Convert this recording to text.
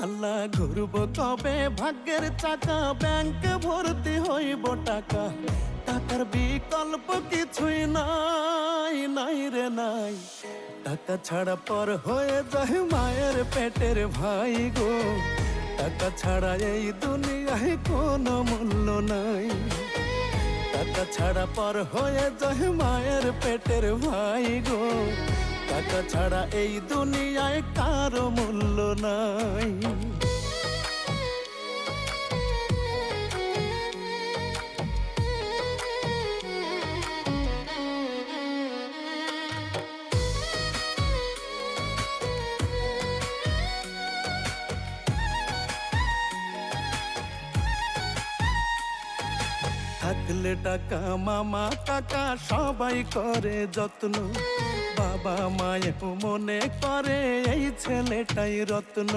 আল্লাহ ঘুরব কবে ভাগ্যের চাকা, ব্যাংকে ভর্তি হইব টাকা, টাকার বিকল্প কিছুই নাই, নাই রে নাই। টাকা ছাড়া পর হয়ে যায় মায়ের পেটের ভাই গো, টাকা ছাড়া এই দুনিয়ায় কোনো মূল্য নাই। টাকা ছাড়া পর হয়ে যায় মায়ের পেটের ভাই গো, টাকা ছাড়া এই দুনিয়ায় কারো মূল্য নাই। থাকলে টাকা মামা কাকা সবাই করে যত্ন, বাবা মায়েও মনে করে এই ছেলেটাই রত্ন।